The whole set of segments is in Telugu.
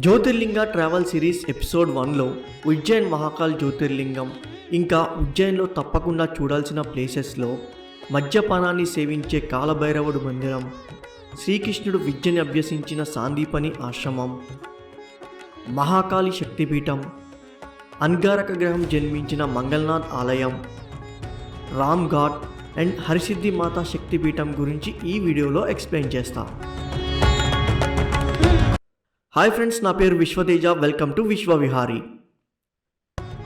జ్యోతిర్లింగ ట్రావెల్ సిరీస్ ఎపిసోడ్ 1లో ఉజ్జయిన్ మహాకాల్ జ్యోతిర్లింగం ఇంకా ఉజ్జయిన్లో తప్పకుండా చూడాల్సిన ప్లేసెస్లో మద్యపానాన్ని సేవించే కాలభైరవుడు మందిరం, శ్రీకృష్ణుడు విద్యని అభ్యసించిన సాందీపని ఆశ్రమం, మహాకాళి శక్తిపీఠం, అంగారక గ్రహం జన్మించిన మంగళనాథ్ ఆలయం, రామ్ ఘాట్ అండ్ హరిసిద్ధి మాతా శక్తిపీఠం గురించి ఈ వీడియోలో ఎక్స్ప్లెయిన్ చేస్తా. హాయ్ ఫ్రెండ్స్, నా పేరు Vishwateja. Welcome to Vishwavihari.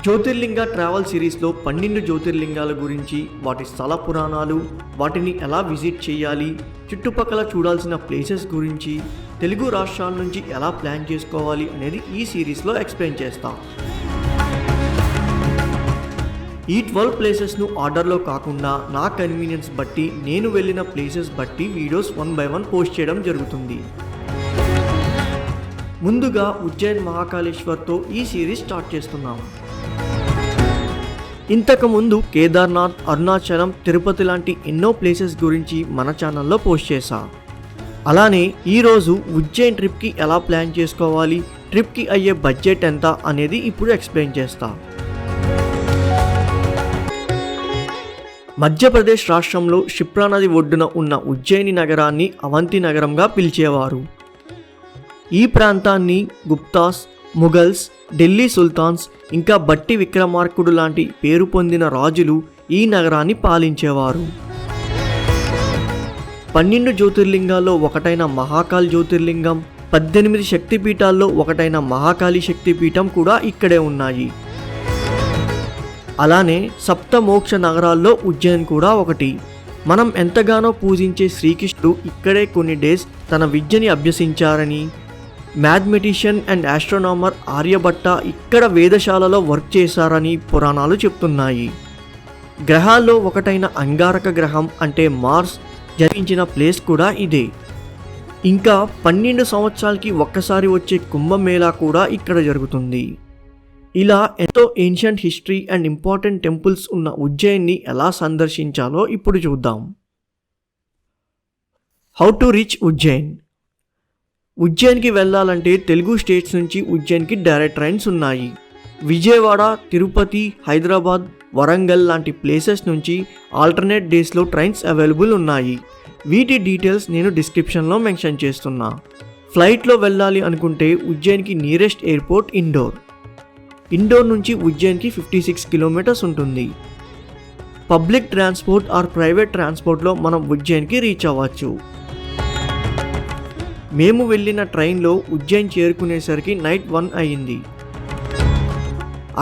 Jyotirlinga travel సిరీస్లో 12 జ్యోతిర్లింగాల గురించి, వాటి స్థల పురాణాలు, వాటిని ఎలా విజిట్ చేయాలి, చుట్టుపక్కల చూడాల్సిన ప్లేసెస్ గురించి, తెలుగు రాష్ట్రాల నుంచి ఎలా ప్లాన్ చేసుకోవాలి అనేది ఈ సిరీస్లో ఎక్స్ప్లెయిన్ చేస్తాం. ఈ 12 ప్లేసెస్ను ఆర్డర్లో కాకుండా నా కన్వీనియన్స్ బట్టి, నేను వెళ్ళిన ప్లేసెస్ బట్టి వీడియోస్ 1 by 1 పోస్ట్ చేయడం జరుగుతుంది. ముందుగా ఉజ్జయిన్ మహాకాళేశ్వర్తో ఈ సిరీస్ స్టార్ట్ చేస్తున్నాము. ఇంతకుముందు కేదార్నాథ్, అరుణాచలం, తిరుపతి లాంటి ఎన్నో ప్లేసెస్ గురించి మన ఛానల్లో పోస్ట్ చేశా. అలానే ఈరోజు ఉజ్జయిన్ ట్రిప్కి ఎలా ప్లాన్ చేసుకోవాలి, ట్రిప్కి అయ్యే బడ్జెట్ ఎంత అనేది ఇప్పుడు ఎక్స్ప్లెయిన్ చేస్తా. మధ్యప్రదేశ్ రాష్ట్రంలో క్షిప్రా నది ఒడ్డున ఉన్న ఉజ్జయిని నగరాన్ని అవంతి నగరంగా పిలిచేవారు. ఈ ప్రాంతాన్ని గుప్తాస్, ముఘల్స్, ఢిల్లీ సుల్తాన్స్, ఇంకా బట్టి విక్రమార్కుడు లాంటి పేరు పొందిన రాజులు ఈ నగరాన్ని పాలించేవారు. 12 జ్యోతిర్లింగాల్లో ఒకటైన మహాకాల్ జ్యోతిర్లింగం, 18 శక్తిపీఠాల్లో ఒకటైన మహాకాళి శక్తిపీఠం కూడా ఇక్కడే ఉన్నాయి. అలానే సప్తమోక్ష నగరాల్లో ఉజ్జయిన్ కూడా ఒకటి. మనం ఎంతగానో పూజించే శ్రీకృష్ణుడు ఇక్కడే కొన్ని డేస్ తన విద్యని అభ్యసించారని, మ్యాథమెటిషియన్ అండ్ ఆస్ట్రోనామర్ ఆర్యభట్ట ఇక్కడ వేదశాలలో వర్క్ చేశారని పురాణాలు చెప్తున్నాయి. గ్రహాల్లో ఒకటైన అంగారక గ్రహం అంటే మార్స్ జన్మించిన ప్లేస్ కూడా ఇదే. ఇంకా 12 సంవత్సరాలకి ఒక్కసారి వచ్చే కుంభమేళా కూడా ఇక్కడ జరుగుతుంది. ఇలా ఎంతో ancient history and important temples ఉన్న ఉజ్జయిన్ని ఎలా సందర్శించాలో ఇప్పుడు చూద్దాం. How to reach Ujjain. ఉజ్జయిన్కి వెళ్ళాలంటే తెలుగు స్టేట్స్ నుంచి ఉజ్జయిన్కి డైరెక్ట్ ట్రైన్స్ ఉన్నాయి. విజయవాడ, తిరుపతి, హైదరాబాద్, వరంగల్ లాంటి ప్లేసెస్ నుంచి ఆల్టర్నేట్ డేస్లో ట్రైన్స్ అవైలబుల్ ఉన్నాయి. వీటి డీటెయిల్స్ నేను డిస్క్రిప్షన్లో మెన్షన్ చేస్తున్నా. ఫ్లైట్లో వెళ్ళాలి అనుకుంటే ఉజ్జయిన్కి నియరెస్ట్ ఎయిర్పోర్ట్ ఇండోర్ నుంచి ఉజ్జయిన్కి 56 కిలోమీటర్స్ ఉంటుంది. పబ్లిక్ ట్రాన్స్పోర్ట్ ఆర్ ప్రైవేట్ ట్రాన్స్పోర్ట్లో మనం ఉజ్జయిన్కి రీచ్ అవ్వచ్చు. మేము వెళ్ళిన ట్రైన్లో ఉజ్జయిన్ చేరుకునేసరికి నైట్ 1 అయ్యింది.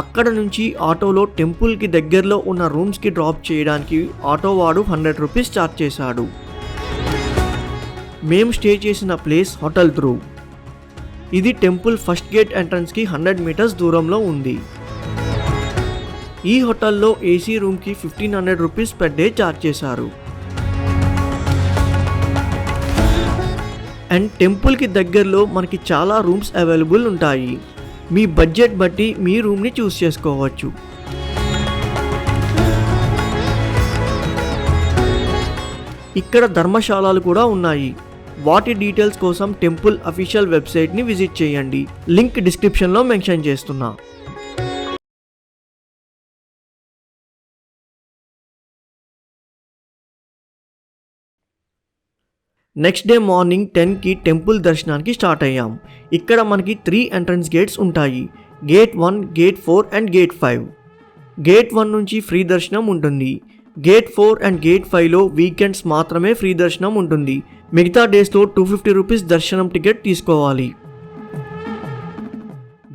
అక్కడ నుంచి ఆటోలో టెంపుల్కి దగ్గరలో ఉన్న రూమ్స్కి డ్రాప్ చేయడానికి ఆటో వాడు 100 రూపీస్ ఛార్జ్ చేశాడు. మేము స్టే చేసిన ప్లేస్ హోటల్ ధ్రువ్. ఇది టెంపుల్ ఫస్ట్ గేట్ ఎంట్రన్స్కి 100 మీటర్స్ దూరంలో ఉంది. ఈ హోటల్లో ఏసీ రూమ్కి 1500 రూపీస్ పర్ డే ఛార్జ్ చేశారు. అండ్ టెంపుల్కి దగ్గరలో మనకి చాలా రూమ్స్ అవైలబుల్ ఉంటాయి. మీ బడ్జెట్ బట్టి మీ రూమ్ని చూస్ చేసుకోవచ్చు. ఇక్కడ ధర్మశాలలు కూడా ఉన్నాయి. వాటి డీటెయిల్స్ కోసం టెంపుల్ అఫీషియల్ వెబ్సైట్ని విజిట్ చేయండి. లింక్ డిస్క్రిప్షన్లో మెన్షన్ చేస్తున్నా. నెక్స్ట్ డే మార్నింగ్ 10కి టెంపుల్ దర్శనానికి స్టార్ట్ అయ్యాం. ఇక్కడ మనకి 3 ఎంట్రన్స్ గేట్స్ ఉంటాయి. Gate 1, gate 4 and gate 5. Gate 1 నుంచి ఫ్రీ దర్శనం ఉంటుంది. గేట్ 4 అండ్ గేట్ 5లో వీకెండ్స్ మాత్రమే ఫ్రీ దర్శనం ఉంటుంది. మిగతా డేస్లో 250 రూపీస్ దర్శనం టికెట్ తీసుకోవాలి.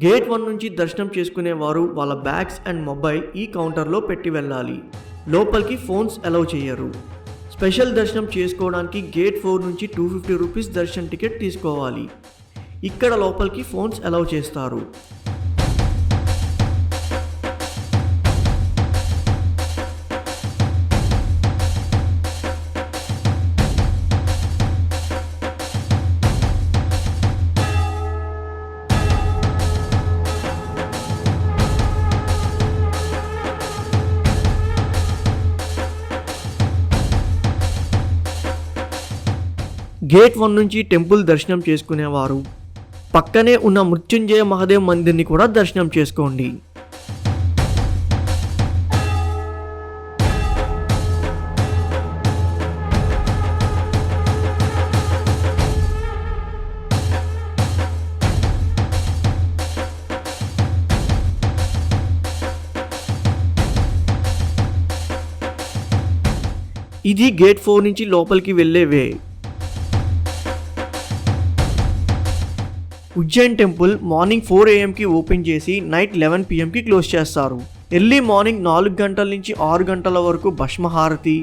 గేట్ 1 నుంచి దర్శనం చేసుకునేవారు వాళ్ళ బ్యాగ్స్ అండ్ మొబైల్ ఈ కౌంటర్లో పెట్టి వెళ్ళాలి. లోపలికి ఫోన్స్ అలౌ చేయరు. స్పెషల్ దర్శనం చేసుకోవడానికి గేట్ 4 నుంచి 250 రూపీస్ దర్శనం టికెట్ తీసుకోవాలి. ఇక్కడ లోపలికి ఫోన్స్ అలౌ చేస్తారు. గేట్ 1 నుంచి టెంపుల్ దర్శనం చేసుకునేవారు పక్కనే ఉన్న మృత్యుంజయ మహాదేవ్ మందిర్ని కూడా దర్శనం చేసుకోండి. ఇది గేట్ 4 నుంచి లోపలికి వెళ్ళే way. Ujjain temple morning 4 AM open చేసి నైట్ 11 PM క్లోజ్ చేస్తారు. ఎర్లీ మార్నింగ్ 4 గంటల నుంచి 6 గంటల వరకు భస్మహారతి,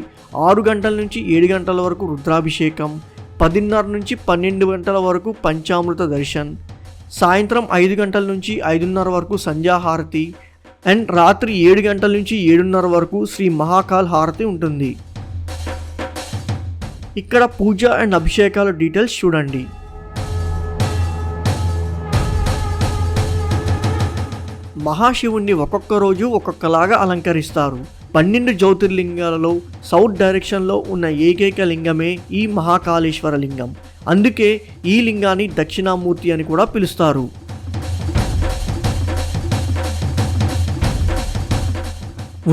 6 గంటల నుంచి 7 గంటల వరకు రుద్రాభిషేకం, 10:30 నుంచి 12 గంటల వరకు పంచామృత దర్శన్, సాయంత్రం 5 గంటల నుంచి 5:30 వరకు సంధ్యాహారతి అండ్ రాత్రి 7 గంటల నుంచి 7:30 వరకు శ్రీ మహాకాల్ హారతి ఉంటుంది. ఇక్కడ పూజ అండ్ అభిషేకాల డీటెయిల్స్ చూడండి. మహాశివుణ్ణి ఒక్కొక్క రోజు ఒక్కొక్కలాగా అలంకరిస్తారు. 12 జ్యోతిర్లింగాలలో సౌత్ డైరెక్షన్లో ఉన్న ఏకైక లింగమే ఈ మహాకాళేశ్వర లింగం. అందుకే ఈ లింగాన్ని దక్షిణామూర్తి అని కూడా పిలుస్తారు.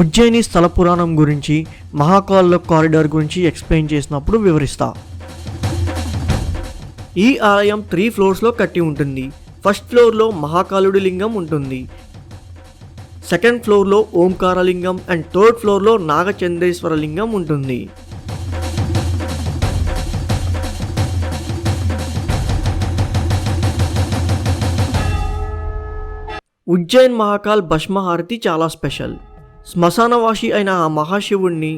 ఉజ్జయిని స్థల పురాణం గురించి, మహాకాల్ కారిడార్ గురించి ఎక్స్ప్లెయిన్ చేసినప్పుడు వివరిస్తా. ఈ ఆలయం 3 ఫ్లోర్స్లో కట్టి ఉంటుంది. ఫస్ట్ ఫ్లోర్లో మహాకాలుడి లింగం ఉంటుంది. సెకండ్ ఫ్లోర్లో ఓంకారలింగం అండ్ థర్డ్ ఫ్లోర్లో నాగచంద్రేశ్వర లింగం ఉంటుంది. ఉజ్జయిన్ మహాకాల్ భస్మహారతి చాలా స్పెషల్. శ్మశానవాసి అయిన ఆ మహాశివుణ్ణి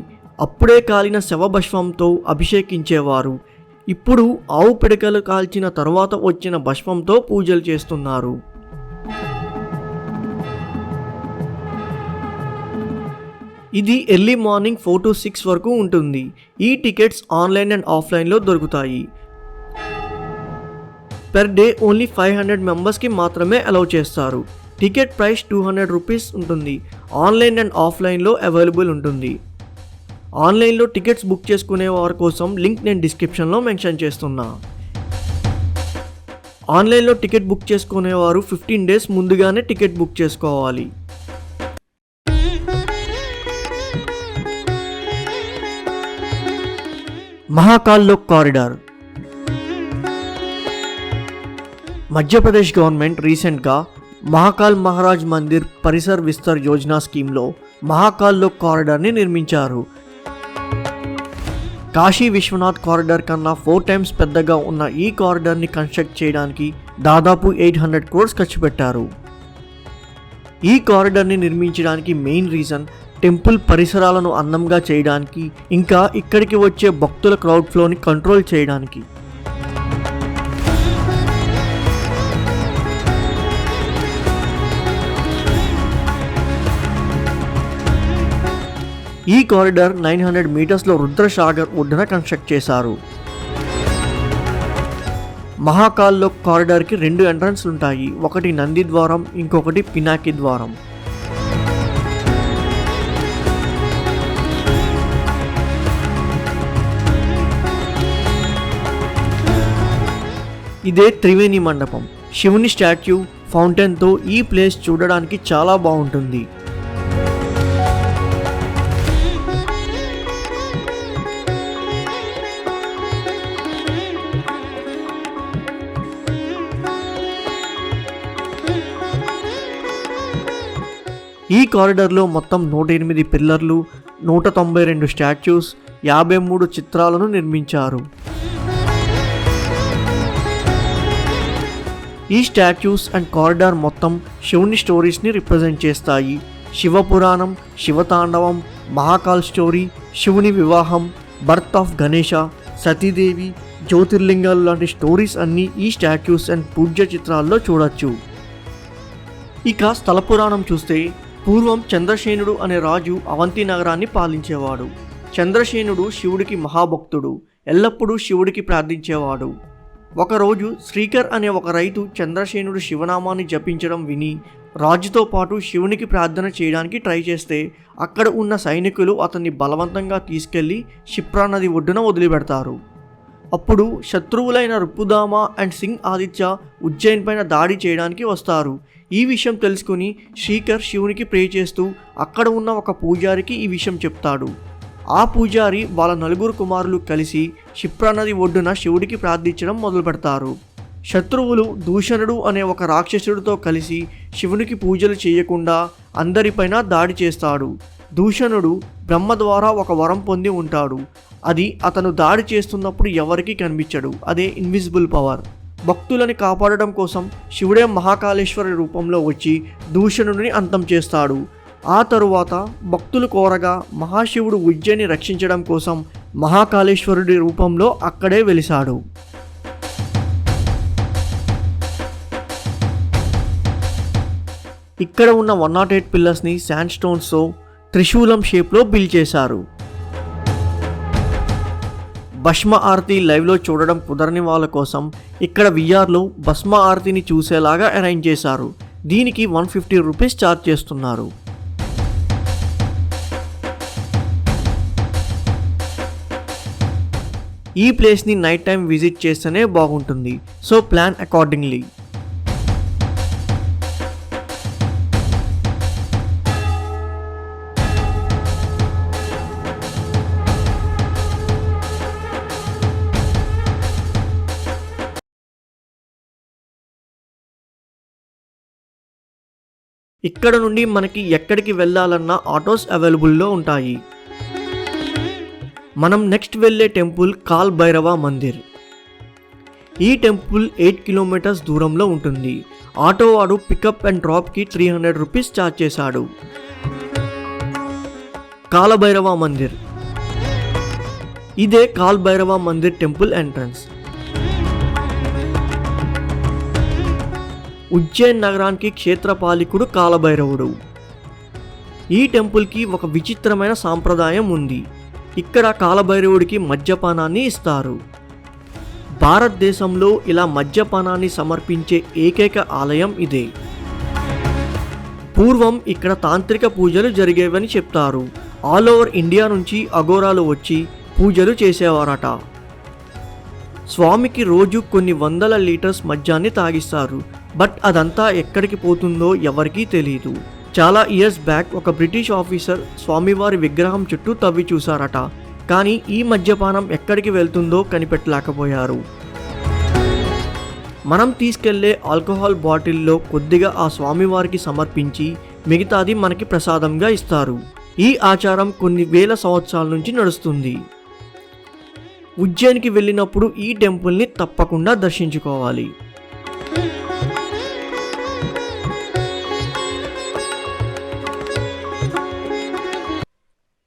అప్పుడే కాలిన శవభస్మంతో అభిషేకించేవారు. ఇప్పుడు ఆవు పిడకలు కాల్చిన తర్వాత వచ్చిన భస్మంతో పూజలు చేస్తున్నారు. ఇది ఎర్లీ మార్నింగ్ 4 to 6 వరకు ఉంటుంది. ఈ టికెట్స్ ఆన్లైన్ అండ్ ఆఫ్లైన్లో దొరుకుతాయి. పెర్ డే ఓన్లీ 500 మెంబర్స్కి మాత్రమే అలౌ చేస్తారు. టికెట్ ప్రైస్ 200 రూపీస్ ఉంటుంది. ఆన్లైన్ అండ్ ఆఫ్లైన్లో అవైలబుల్ ఉంటుంది. ఆన్లైన్లో టికెట్స్ బుక్ చేసుకునే వారి కోసం లింక్ నేను డిస్క్రిప్షన్లో మెన్షన్ చేస్తున్నా. ఆన్లైన్లో టికెట్ బుక్ చేసుకునేవారు 15 days ముందుగానే టికెట్ బుక్ చేసుకోవాలి. మహాకాల్ కారిడార్. మధ్యప్రదేశ్ గవర్నమెంట్ రీసెంట్గా మహాకాల్ మహారాజ్ మందిర్ పరిసర్ విస్తర్ యోజన స్కీమ్లో మహాకాల్ కారిడార్ని నిర్మించారు. కాశీ విశ్వనాథ్ కారిడార్ కన్నా 4 times పెద్దగా ఉన్న ఈ కారిడార్ని కన్స్ట్రక్ట్ చేయడానికి దాదాపు 800 crores ఖర్చు పెట్టారు. ఈ కారిడార్ని నిర్మించడానికి మెయిన్ రీజన్ టెంపుల్ పరిసరాలను అందంగా చేయడానికి, ఇంకా ఇక్కడికి వచ్చే భక్తుల క్రౌడ్ ఫ్లోని కంట్రోల్ చేయడానికి. ఈ కారిడార్ 900 మీటర్స్లో రుద్రసాగర్ ఒడ్డున కన్స్ట్రక్ట్ చేశారు. మహాకాల్ కారిడార్కి 2 ఎంట్రన్స్ ఉంటాయి. ఒకటి నంది ద్వారం, ఇంకొకటి పినాకి ద్వారం. ఇదే త్రివేణి మండపం. శివుని స్టాచ్యూ, ఫౌంటైన్తో ఈ ప్లేస్ చూడడానికి చాలా బాగుంటుంది. ఈ కారిడార్లో మొత్తం 108 పిల్లర్లు, 192 స్టాచ్యూస్, 53 చిత్రాలను నిర్మించారు. ఈ స్టాచ్యూస్ అండ్ కారిడార్ మొత్తం శివుని స్టోరీస్ని రిప్రజెంట్ చేస్తాయి. శివపురాణం, శివతాండవం, మహాకాల్ స్టోరీ, శివుని వివాహం, బర్త్ ఆఫ్ గణేష, సతీదేవి, జ్యోతిర్లింగాలు లాంటి స్టోరీస్ అన్నీ ఈ స్టాచ్యూస్ అండ్ పూజ్య చిత్రాల్లో చూడొచ్చు. ఇక స్థల పురాణం చూస్తే, పూర్వం చంద్రసేనుడు అనే రాజు అవంతి నగరాన్ని పాలించేవాడు. చంద్రసేనుడు శివుడికి మహాభక్తుడు, ఎల్లప్పుడూ శివుడికి ప్రార్థించేవాడు. ఒకరోజు శ్రీకర్ అనే ఒక రైతు చంద్రసేనుడు శివనామాన్ని జపించడం విని రాజుతో పాటు శివునికి ప్రార్థన చేయడానికి ట్రై చేస్తే అక్కడ ఉన్న సైనికులు అతన్ని బలవంతంగా తీసుకెళ్లి క్షిప్రా నది ఒడ్డున వదిలిపెడతారు. అప్పుడు శత్రువులైన రుపుదామ అండ్ సింగ్ ఆదిత్య ఉజ్జయిన్ పైన దాడి చేయడానికి వస్తారు. ఈ విషయం తెలుసుకుని శ్రీకర్ శివునికి ప్రే చేస్తూ అక్కడ ఉన్న ఒక పూజారికి ఈ విషయం చెప్తాడు. ఆ పూజారి వాళ్ళ 4 కుమారులు కలిసి క్షిప్రా నది ఒడ్డున శివుడికి ప్రార్థించడం మొదలు పెడతారు. శత్రువులు దూషణుడు అనే ఒక రాక్షసుడితో కలిసి శివునికి పూజలు చేయకుండా అందరిపైన దాడి చేస్తాడు. దూషణుడు బ్రహ్మ ద్వారా ఒక వరం పొంది ఉంటాడు. అది అతను దాడి చేస్తున్నప్పుడు ఎవరికీ కనిపించడు. అదే ఇన్విజిబుల్ పవర్. భక్తులని కాపాడడం కోసం శివుడే మహాకాళేశ్వరి రూపంలో వచ్చి దూషణుడిని అంతం చేస్తాడు. ఆ తరువాత భక్తులు కోరగా మహాశివుడు ఉజ్జయిని రక్షించడం కోసం మహాకాళేశ్వరుడి రూపంలో అక్కడే వెలిశాడు. ఇక్కడ ఉన్న 108 పిల్లర్స్ని శాండ్ స్టోన్స్తో త్రిశూలం షేప్లో బిల్డ్ చేశారు. భస్మ ఆరతి లైవ్లో చూడడం కుదరని వాళ్ళ కోసం ఇక్కడ విఆర్లో భస్మ ఆరతిని చూసేలాగా అరేంజ్ చేశారు. దీనికి 150 రూపీస్ ఛార్జ్ చేస్తున్నారు. ఈ ప్లేస్ని నైట్ టైం విజిట్ చేస్తేనే బాగుంటుంది. So plan accordingly. ఇక్కడ నుండి మనకి ఎక్కడికి వెళ్ళాలన్నా ఆటోస్ అవైలబుల్లో ఉంటాయి. మనం నెక్స్ట్ వెళ్ళే టెంపుల్ కాల్ భైరవ మందిర్. ఈ టెంపుల్ 8 కిలోమీటర్స్ దూరంలో ఉంటుంది. ఆటో వాడు పికప్ అండ్ డ్రాప్కి 300 రూపీస్ ఛార్జ్ చేశాడు. కాలభైరవ మందిర్. ఇదే call Bhairava Mandir temple entrance. Ujjain నగరానికి క్షేత్రపాలికుడు కాలభైరవుడు. ఈ టెంపుల్కి ఒక విచిత్రమైన సాంప్రదాయం ఉంది. ఇక్కడ కాలభైరవుడికి మద్యపానాన్ని ఇస్తారు. భారతదేశంలో ఇలా మద్యపానాన్ని సమర్పించే ఏకైక ఆలయం ఇదే. పూర్వం ఇక్కడ తాంత్రిక పూజలు జరిగేవని చెప్తారు. ఆల్ ఓవర్ ఇండియా నుంచి అఘోరాలు వచ్చి పూజలు చేసేవారట. స్వామికి రోజు కొన్ని వందల లీటర్స్ మద్యాన్ని తాగిస్తారు. బట్ అదంతా ఎక్కడికి పోతుందో ఎవరికీ తెలియదు. చాలా ఇయర్స్ బ్యాక్ ఒక బ్రిటిష్ ఆఫీసర్ స్వామివారి విగ్రహం చుట్టూ తవ్వి చూశారట. కానీ ఈ మద్యపానం ఎక్కడికి వెళ్తుందో కనిపెట్టలేకపోయారు. మనం తీసుకెళ్లే ఆల్కహాల్ బాటిల్లో కొద్దిగా ఆ స్వామివారికి సమర్పించి మిగతాది మనకి ప్రసాదంగా ఇస్తారు. ఈ ఆచారం కొన్ని వేల సంవత్సరాల నుంచి నడుస్తుంది. ఉజ్జయిన్కి వెళ్ళినప్పుడు ఈ టెంపుల్ని తప్పకుండా దర్శించుకోవాలి.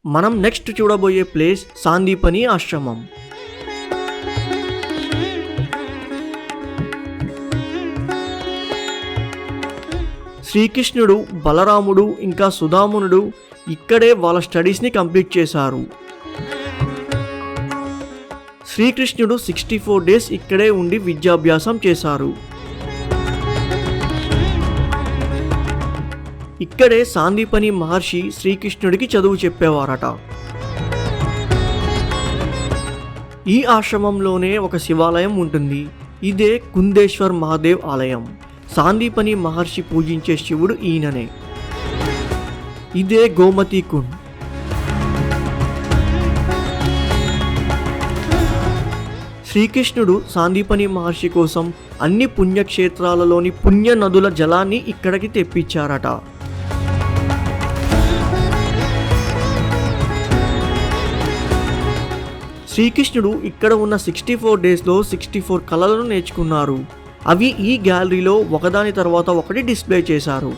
మనం నెక్స్ట్ చూడబోయే ప్లేస్ సాందీపని ఆశ్రమం. శ్రీకృష్ణుడు, బలరాముడు ఇంకా సుధామునుడు ఇక్కడే వాళ్ళ స్టడీస్ని కంప్లీట్ చేశారు. శ్రీకృష్ణుడు 64 డేస్ ఇక్కడే ఉండి విద్యాభ్యాసం చేశారు. ఇక్కడే సాందీపని మహర్షి శ్రీకృష్ణుడికి చదువు చెప్పేవారట. ఈ ఆశ్రమంలోనే ఒక శివాలయం ఉంటుంది. ఇదే కుందేశ్వర్ మహాదేవ్ ఆలయం. సాందీపని మహర్షి పూజించే శివుడు ఈయననే. ఇదే గోమతి కుండ్. శ్రీకృష్ణుడు సాందీపని మహర్షి కోసం అన్ని పుణ్యక్షేత్రాలలోని పుణ్య నదుల జలాన్ని ఇక్కడికి తెప్పించారట. శ్రీకృష్ణుడు ఇక్కడ ఉన్న 64 డేస్లో 64 కళలను నేర్చుకున్నారు. అవి ఈ గ్యాలరీలో ఒకదాని తర్వాత ఒకటి డిస్ప్లే చేశారు.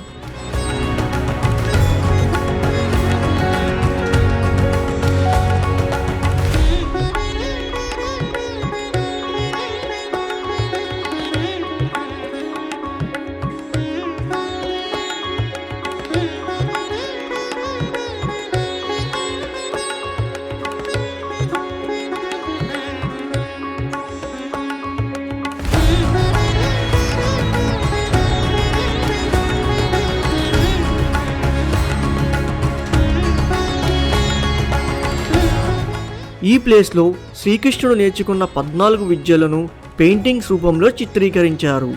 ఈ ప్లేస్లో శ్రీకృష్ణుడు నేర్చుకున్న 14 విద్యలను పెయింటింగ్స్ రూపంలో చిత్రీకరించారు.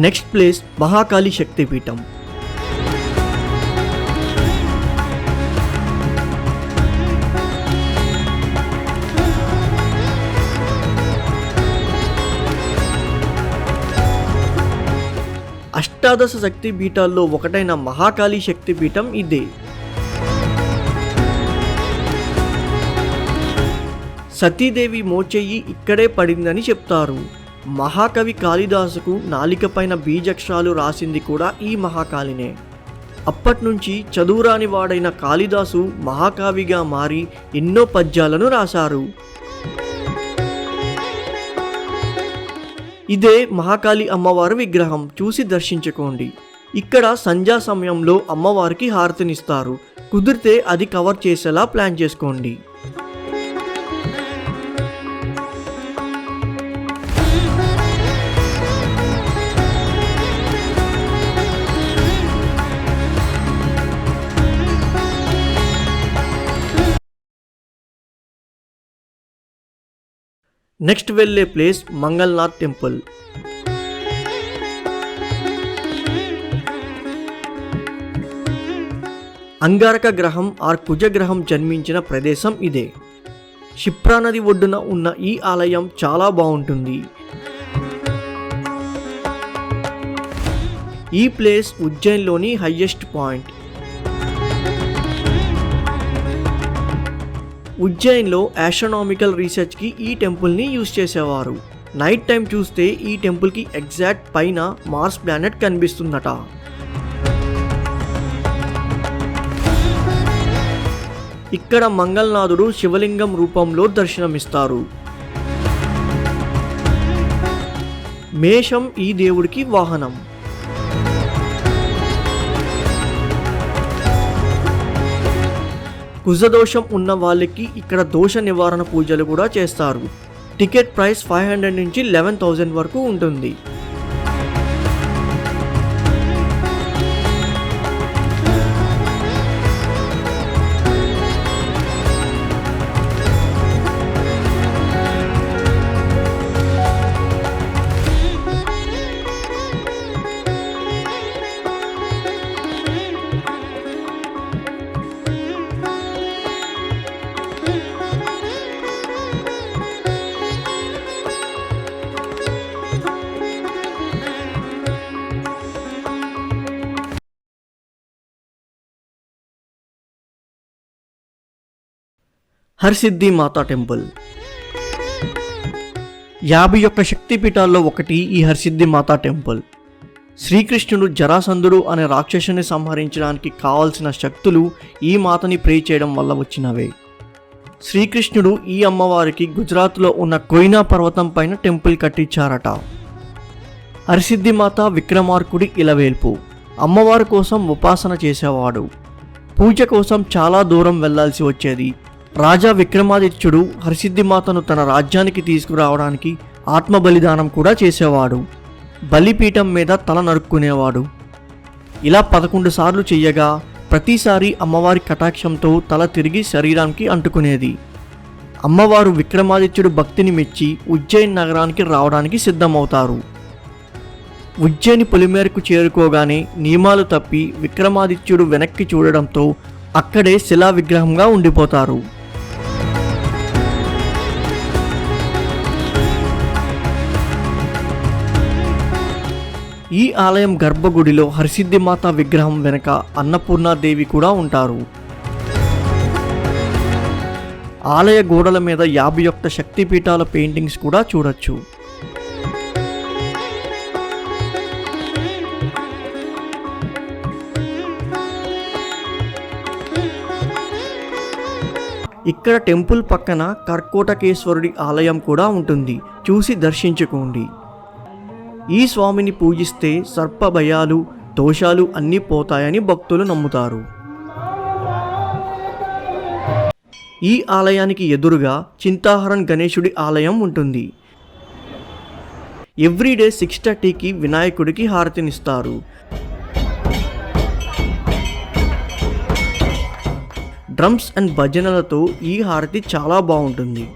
నెక్స్ట్ ప్లేస్ మహాకాళి శక్తిపీఠం. అష్టాదశ శక్తి పీఠాల్లో ఒకటైన మహాకాళి శక్తిపీఠం ఇదే. సతీదేవి మోచెయ్యి ఇక్కడే పడిందని చెప్తారు. మహాకవి కాళిదాసుకు నాలికపైన బీజక్షరాలు రాసింది కూడా ఈ మహాకాళినే. అప్పట్నుంచి చదువురాని వాడైన కాళిదాసు మహాకవిగా మారి ఎన్నో పద్యాలను రాశారు. ఇదే మహాకాళి అమ్మవారి విగ్రహం, చూసి దర్శించుకోండి. ఇక్కడ సంధ్యా సమయంలో అమ్మవారికి హారతినిస్తారు. కుదిరితే అది కవర్ చేసేలా ప్లాన్ చేసుకోండి. నెక్స్ట్ వెళ్ళే ప్లేస్ మంగళనాథ్ టెంపుల్. అంగారక గ్రహం ఆర్ కుజగ్రహం జన్మించిన ప్రదేశం ఇదే. క్షిప్రా నది ఒడ్డున ఉన్న ఈ ఆలయం చాలా బాగుంటుంది. ఈ ప్లేస్ ఉజ్జయిన్లోని హైయెస్ట్ పాయింట్. ఉజ్జయిన్లో ఆస్ట్రానామికల్ రీసెర్చ్కి ఈ టెంపుల్ని యూజ్ చేసేవారు. నైట్ టైం చూస్తే ఈ టెంపుల్కి ఎగ్జాక్ట్ పైన మార్స్ ప్లానెట్ కనిపిస్తుందట. ఇక్కడ మంగళనాథుడు శివలింగం రూపంలో దర్శనమిస్తారు. మేషం ఈ దేవుడికి వాహనం. కుజదోషం ఉన్న వాళ్ళకి ఇక్కడ దోష నివారణ పూజలు కూడా చేస్తారు. టికెట్ ప్రైస్ 500 నుంచి 11,000 వరకు ఉంటుంది. హర్సిద్ధి మాతా టెంపుల్. 51 శక్తిపీఠాల్లో ఒకటి ఈ హర్సిద్ధి మాతా టెంపుల్. శ్రీకృష్ణుడు జరాసంధుడు అనే రాక్షసుని సంహరించడానికి కావాల్సిన శక్తులు ఈ మాతని ప్రే చేయడం వల్ల వచ్చినవే. శ్రీకృష్ణుడు ఈ అమ్మవారికి గుజరాత్లో ఉన్న కోయినా పర్వతం పైన టెంపుల్ కట్టించారట. హర్సిద్ధి మాత విక్రమార్కుడి ఇలవేల్పు. అమ్మవారి కోసం ఉపాసన చేసేవాడు. పూజ కోసం చాలా దూరం వెళ్లాల్సి వచ్చేది. రాజా విక్రమాదిత్యుడు హర్సిద్ధి మాతను తన రాజ్యానికి తీసుకురావడానికి ఆత్మ బలిదానం కూడా చేసేవాడు. బలిపీఠం మీద తల నరుక్కునేవాడు. ఇలా 11 సార్లు చెయ్యగా ప్రతిసారి అమ్మవారి కటాక్షంతో తల తిరిగి శరీరానికి అంటుకునేది. అమ్మవారు విక్రమాదిత్యుడు భక్తిని మెచ్చి ఉజ్జయిన్ నగరానికి రావడానికి సిద్ధమవుతారు. ఉజ్జయిని పొలిమేరకు చేరుకోగానే నియమాలు తప్పి విక్రమాదిత్యుడు వెనక్కి చూడడంతో అక్కడే శిలా విగ్రహంగా ఉండిపోతారు. ఈ ఆలయం గర్భగుడిలో హరసిద్ధిమాత విగ్రహం వెనుక అన్నపూర్ణాదేవి కూడా ఉంటారు. ఆలయ గోడల మీద 51 శక్తిపీఠాల పెయింటింగ్స్ కూడా చూడొచ్చు. ఇక్కడ టెంపుల్ పక్కన కర్కోటకేశ్వరుడి ఆలయం కూడా ఉంటుంది, చూసి దర్శించుకోండి. ఈ స్వామిని పూజిస్తే సర్ప భయాలు దోషాలు అన్నీ పోతాయని భక్తులు నమ్ముతారు. ఈ ఆలయానికి ఎదురుగా చింతాహరన్ గణేశుడి ఆలయం ఉంటుంది. ఎవ్రీడే 6:30కి వినాయకుడికి హారతినిస్తారు. డ్రమ్స్ అండ్ భజనలతో ఈ హారతి చాలా బాగుంటుంది.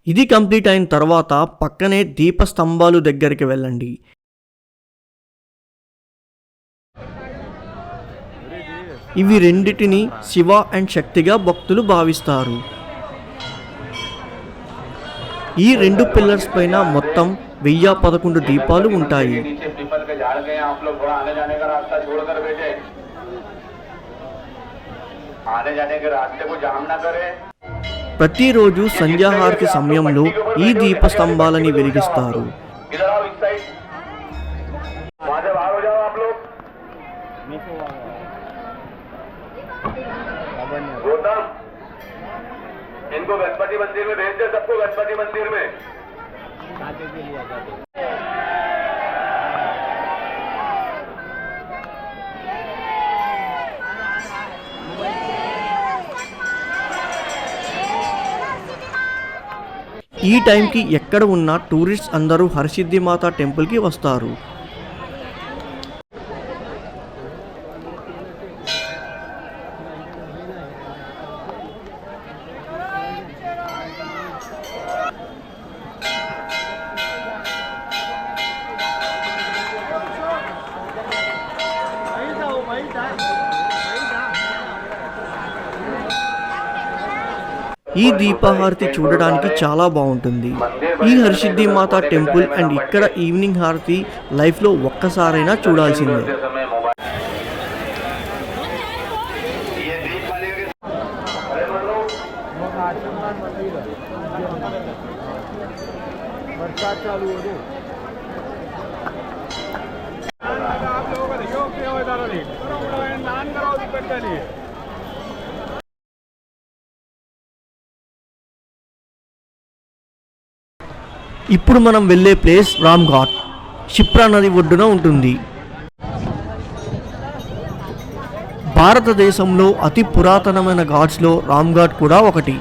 ఇది కంప్లీట్ అయిన తర్వాత పక్కనే దీపస్తంభాలు దగ్గరికి వెళ్ళండి. ఇవి రెండిటిని శివ అండ్ శక్తిగా భక్తులు భావిస్తారు. ఈ 2 పిల్లర్స్ పైన మొత్తం 1011 దీపాలు ఉంటాయి. ప్రతిరోజు సంధ్యాహారతి సమయంలో ఈ దీపస్తంభాలని వెలిగిస్తారు. इनको गणपति मंदिर में भेज दे, सबको गणपति मंदिर में। ఈ టైంకి ఎక్కడ ఉన్న టూరిస్ట్స్ అందరూ హరసిద్ధిమాత టెంపుల్కి వస్తారు. ఈ దీపహారతి చూడడానికి చాలా బాగుంటుంది. ఈ హరసిద్ధిమాత టెంపుల్ అండ్ ఇక్కడ ఈవినింగ్ హారతి లైఫ్లో ఒక్కసారైనా చూడాల్సిందే. ఇప్పుడు మనం వెళ్ళే ప్లేస్ రామ్ ఘాట్, క్షిప్రా నది ఒడ్డున ఉంటుంది. భారతదేశంలో అతి పురాతనమైన ఘాట్స్లో రామ్ ఘాట్ కూడా ఒకటి.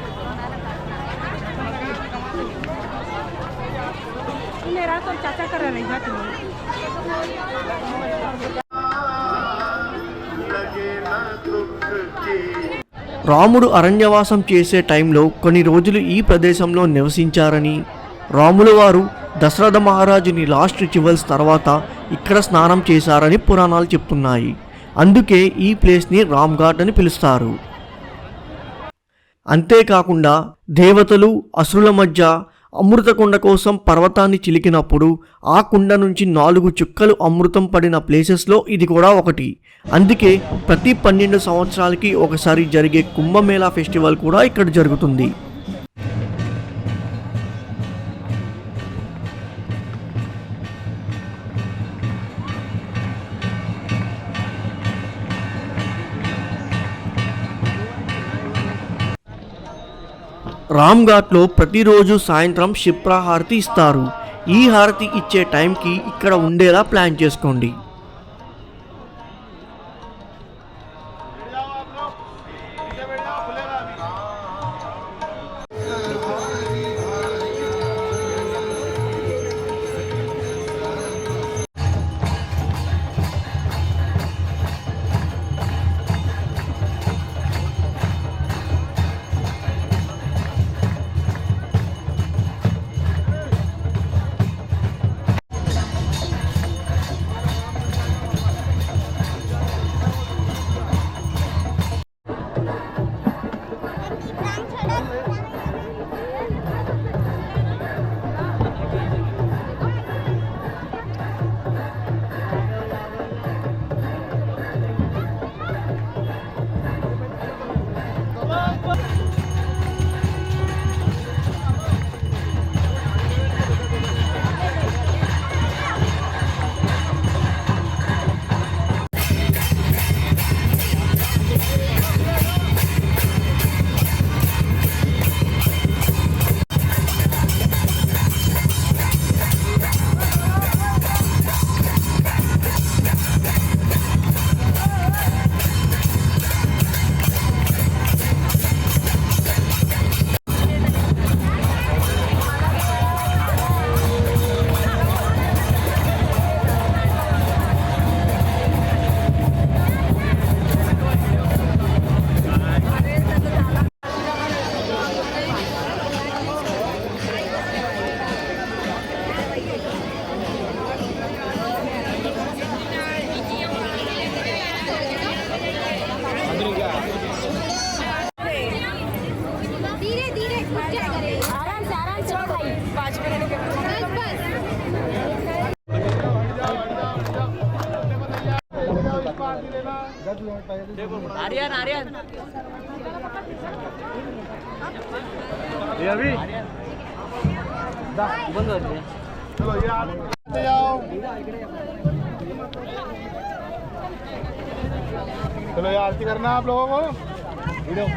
రాముడు అరణ్యవాసం చేసే టైంలో కొన్ని రోజులు ఈ ప్రదేశంలో నివసించారని, రాముల వారు దశరథ మహారాజుని లాస్ట్ రిచువల్స్ తర్వాత ఇక్కడ స్నానం చేశారని పురాణాలు చెప్తున్నాయి. అందుకే ఈ ప్లేస్ని రామ్ ఘాట్ అని పిలుస్తారు. అంతేకాకుండా దేవతలు అసురుల మధ్య అమృత కుండ కోసం పర్వతాన్ని చిలికినప్పుడు ఆ కుండ నుంచి 4 చుక్కలు అమృతం పడిన ప్లేసెస్లో ఇది కూడా ఒకటి. అందుకే ప్రతి 12 సంవత్సరాలకి ఒకసారి జరిగే కుంభమేళా ఫెస్టివల్ కూడా ఇక్కడ జరుగుతుంది. రామ్ ఘాట్లో ప్రతిరోజు సాయంత్రం క్షిప్రా హారతి ఇస్తారు. ఈ హారతి ఇచ్చే టైంకి ఇక్కడ ఉండేలా ప్లాన్ చేసుకోండి. आर्यन अभी बंद होते चलो ये आते जाओ चलो ये आरती करना आप लोगों को वीडियो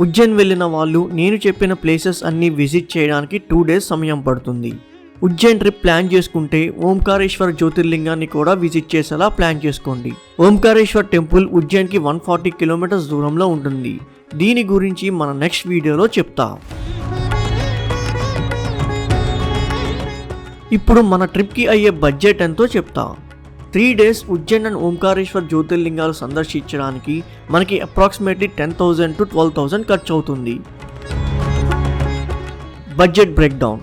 ఉజ్జయిన్ వెళ్ళిన వాళ్ళు నేను చెప్పిన ప్లేసెస్ అన్నీ విజిట్ చేయడానికి 2 days సమయం పడుతుంది. ఉజ్జయిన్ ట్రిప్ ప్లాన్ చేసుకుంటే ఓంకారేశ్వర్ జ్యోతిర్లింగాన్ని కూడా విజిట్ చేసేలా ప్లాన్ చేసుకోండి. ఓంకారేశ్వర్ టెంపుల్ ఉజ్జయిన్కి 140 kilometers దూరంలో ఉంటుంది. దీని గురించి మన నెక్స్ట్ వీడియోలో చెప్తా. ఇప్పుడు మన ట్రిప్కి అయ్యే బడ్జెట్ ఎంతో చెప్తా. 3 days ఉజ్జయిన్ అండ్ ఓంకారేశ్వర్ జ్యోతిర్లింగాలు సందర్శించడానికి మనకి అప్రాక్సిమేట్లీ 10,000 to 12,000 ఖర్చు అవుతుంది. Budget break down.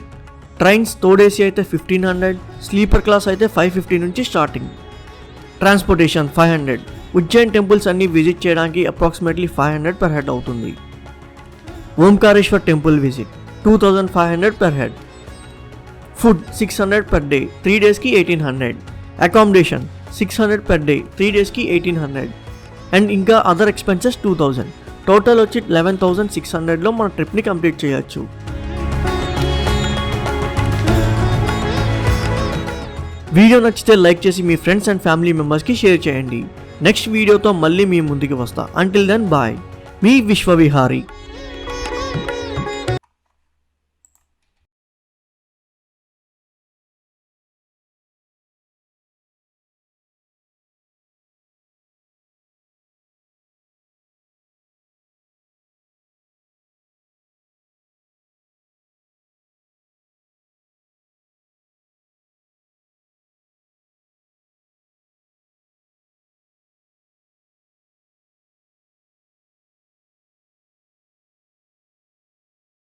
Trains third AC అయితే 1,500, స్లీపర్ క్లాస్ అయితే 550 నుంచి స్టార్టింగ్. ట్రాన్స్పోర్టేషన్ 500. ఉజ్జయిన్ టెంపుల్స్ అన్ని విజిట్ చేయడానికి అప్రాక్సిమేట్లీ 500 per head అవుతుంది. Omkareshwar temple visit 2,500 per head. Food 600 per day, 3 daysకి 1,800. Accommodation 600 per day, 3 daysకి 1,800. And ఇంకా అదర్ ఎక్స్పెన్సెస్ 2,000. టోటల్ వచ్చి 11,600లో మన ట్రిప్ని కంప్లీట్ చేయొచ్చు. వీడియో నచ్చితే లైక్ చేసి మీ ఫ్రెండ్స్ అండ్ ఫ్యామిలీ మెంబర్స్కి షేర్ చేయండి. నెక్స్ట్ వీడియోతో మళ్ళీ మీ ముందుకు వస్తా. Until then bye. మీ విశ్వవిహారీ.